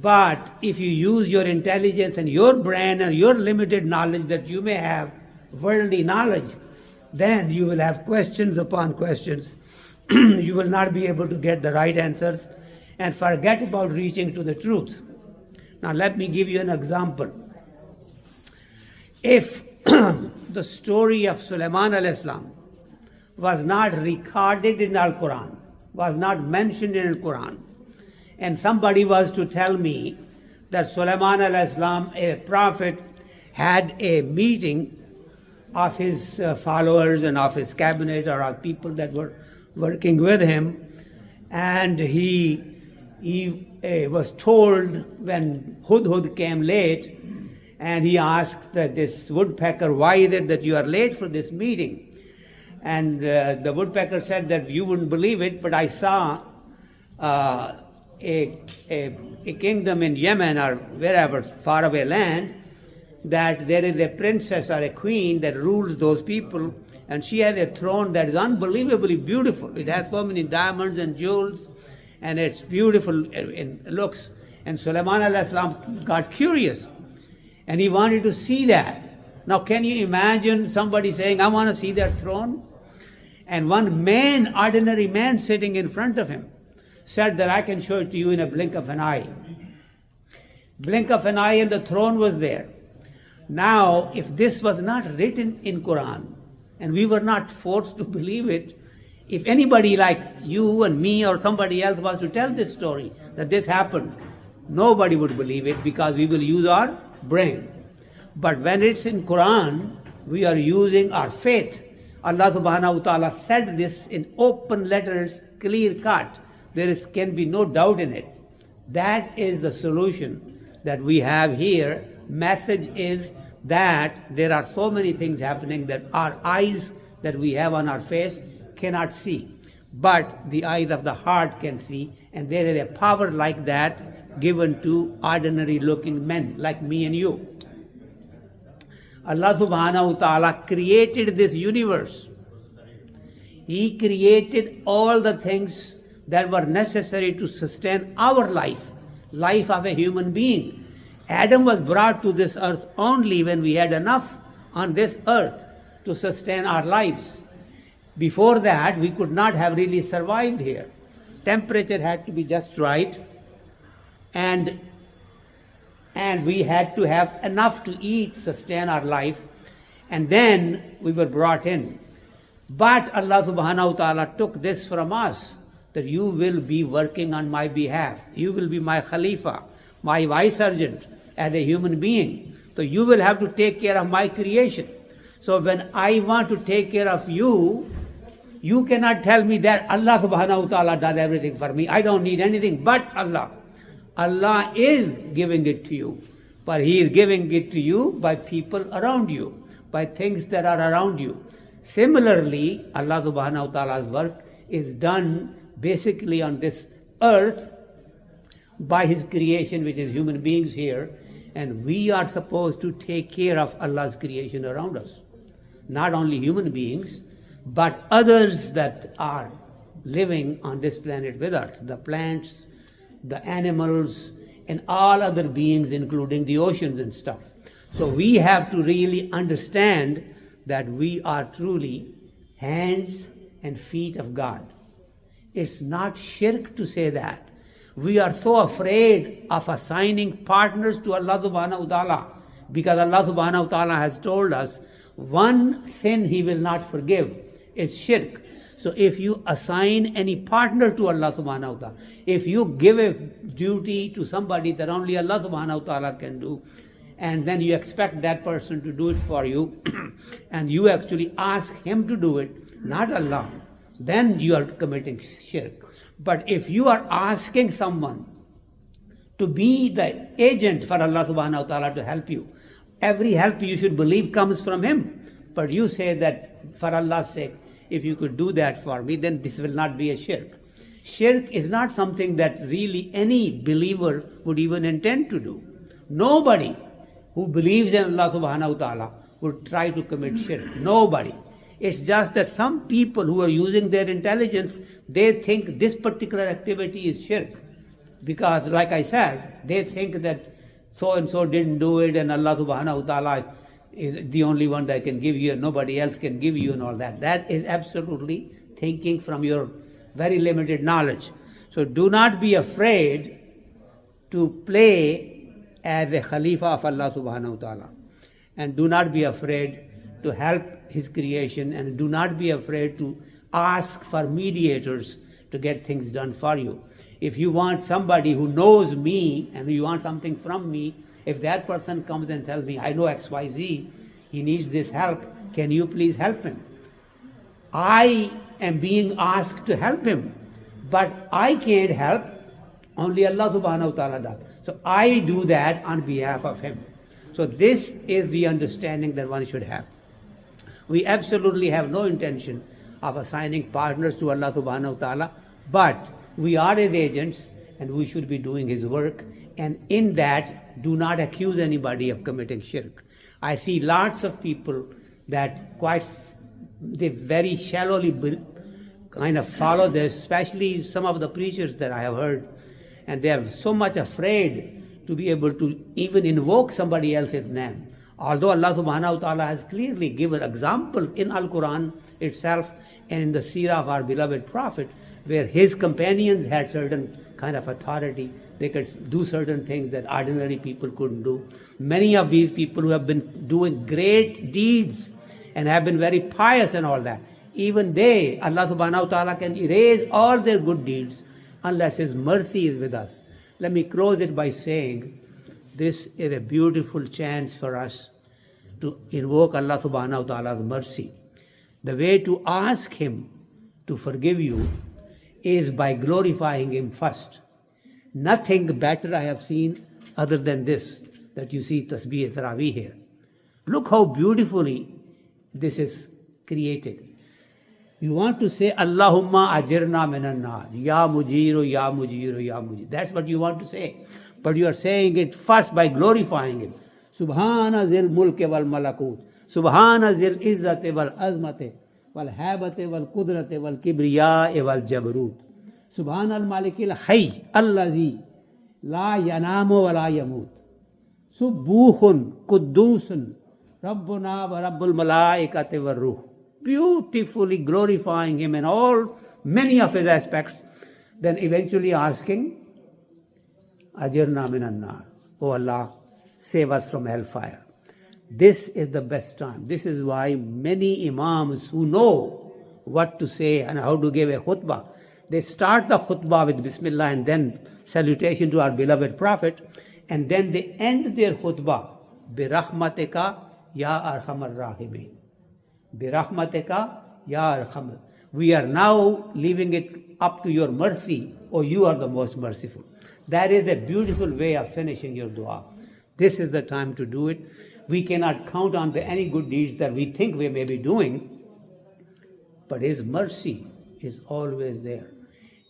But if you use your intelligence and your brain and your limited knowledge that you may have, worldly knowledge, then you will have questions upon questions. You will not be able to get the right answers and forget about reaching to the truth. Now let me give you an example. If the story of Sulaiman al-Islam was not recorded in Al-Quran, was not mentioned in Al-Quran, and somebody was to tell me that Sulaiman al-Islam, a prophet, had a meeting of his followers and of his cabinet or of people that were working with him, and he was told when Hudhud came late, and he asked this woodpecker, why is it that you are late for this meeting? And the woodpecker said that you wouldn't believe it, but I saw a kingdom in Yemen or wherever, faraway land, that there is a princess or a queen that rules those people, and she has a throne that is unbelievably beautiful. It has so many diamonds and jewels, and it's beautiful in looks. And Sulaiman al-Islam got curious, and he wanted to see that. Now can you imagine somebody saying, I want to see that throne? And one man, ordinary man sitting in front of him, said that I can show it to you in a blink of an eye. Blink of an eye, and the throne was there. Now, if this was not written in Quran, and we were not forced to believe it, if anybody like you and me or somebody else was to tell this story, that this happened, nobody would believe it because we will use our brain. But when it's in Quran, we are using our faith. Allah subhanahu wa ta'ala said this in open letters, clear cut. There can be no doubt in it. That is the solution that we have here. Message is that there are so many things happening that our eyes that we have on our face cannot see. But the eyes of the heart can see, and there is a power like that given to ordinary looking men like me and you. Allah subhanahu wa ta'ala created this universe. He created all the things that were necessary to sustain our life of a human being. Adam was brought to this earth only when we had enough on this earth to sustain our lives. Before that, we could not have really survived here. Temperature had to be just right, and we had to have enough to eat, sustain our life, and then we were brought in. But Allah subhanahu wa ta'ala took this from us, that you will be working on my behalf. You will be my khalifa, my vicergent as a human being. So you will have to take care of my creation. So when I want to take care of you, you cannot tell me that Allah subhanahu wa ta'ala does everything for me. I don't need anything but Allah. Allah is giving it to you, but He is giving it to you by people around you, by things that are around you. Similarly, Allah subhanahu wa ta'ala's work is done basically on this earth by His creation, which is human beings here, and we are supposed to take care of Allah's creation around us. Not only human beings, but others that are living on this planet with us, the plants, the animals, and all other beings, including the oceans and stuff. So we have to really understand that we are truly hands and feet of God. It's not shirk to say that. We are so afraid of assigning partners to Allah subhanahu wa ta'ala because Allah subhanahu wa ta'ala has told us one sin He will not forgive is shirk. So if you assign any partner to Allah subhanahu wa ta'ala, if you give a duty to somebody that only Allah subhanahu wa ta'ala can do, and then you expect that person to do it for you, and you actually ask him to do it, not Allah, then you are committing shirk. But if you are asking someone to be the agent for Allah subhanahu wa ta'ala to help you, every help you should believe comes from Him. But you say that for Allah's sake, if you could do that for me, then this will not be a shirk. Shirk is not something that really any believer would even intend to do. Nobody who believes in Allah subhanahu wa ta'ala would try to commit shirk. Nobody. It's just that some people who are using their intelligence, they think this particular activity is shirk. Because like I said, they think that so and so didn't do it and Allah subhanahu wa ta'ala is the only one that can give you and nobody else can give you and all that. That is absolutely thinking from your very limited knowledge. So do not be afraid to play as a khalifa of Allah subhanahu wa ta'ala. And do not be afraid to help His creation, and do not be afraid to ask for mediators to get things done for you. If you want somebody who knows me and you want something from me, if that person comes and tells me, I know XYZ, he needs this help, can you please help him? I am being asked to help him, but I can't help, only Allah subhanahu wa ta'ala does. So I do that on behalf of him. So this is the understanding that one should have. We absolutely have no intention of assigning partners to Allah subhanahu wa ta'ala, but we are His agents and we should be doing His work, and in that do not accuse anybody of committing shirk. I see lots of people that they very shallowly kind of follow this, especially some of the preachers that I have heard, and they are so much afraid to be able to even invoke somebody else's name. Although Allah subhanahu wa ta'ala has clearly given examples in Al-Quran itself and in the seerah of our beloved Prophet, where his companions had certain kind of authority. They could do certain things that ordinary people couldn't do. Many of these people who have been doing great deeds and have been very pious and all that, even they, Allah subhanahu wa ta'ala can erase all their good deeds unless His mercy is with us. Let me close it by saying, this is a beautiful chance for us to invoke Allah subhanahu wa ta'ala's mercy. The way to ask Him to forgive you is by glorifying Him first. Nothing better I have seen other than this, that you see Tasbih Tarawih here. Look how beautifully this is created. You want to say, Allahumma ajirna minan nar, Ya Mujiru, Ya Mujiru, Ya Mujiru. That's what you want to say. But you are saying it first by glorifying Him. Subhana zil mulke wal malakut. Subhana zil izzate wal azmate wal habate wal kudrate wal kibriya wal jabarut. Subhana al malikil hayy allazi la yanamu wa la yamut. Subbuhun kuddusun Rabbuna wa Rabbul malaikati wa ruh. Beautifully glorifying Him in many of His aspects, then eventually asking, Ajirna minan nar. Oh Allah, save us from hellfire. This is the best time. This is why many imams who know what to say and how to give a khutbah, they start the khutbah with Bismillah and then salutation to our beloved Prophet, and then they end their khutbah, Birahmatika ya arhamar rahimin. Birahmatika ya arhamar. We are now leaving it up to your mercy, or you are the most merciful. That is a beautiful way of finishing your dua. This is the time to do it. We cannot count on any good deeds that we think we may be doing, but His mercy is always there.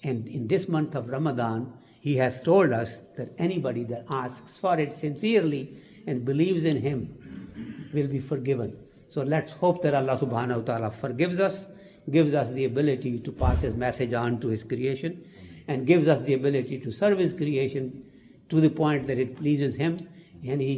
And in this month of Ramadan, He has told us that anybody that asks for it sincerely and believes in Him will be forgiven. So let's hope that Allah subhanahu wa ta'ala forgives us, gives us the ability to pass His message on to His creation, and gives us the ability to serve His creation to the point that it pleases Him, and He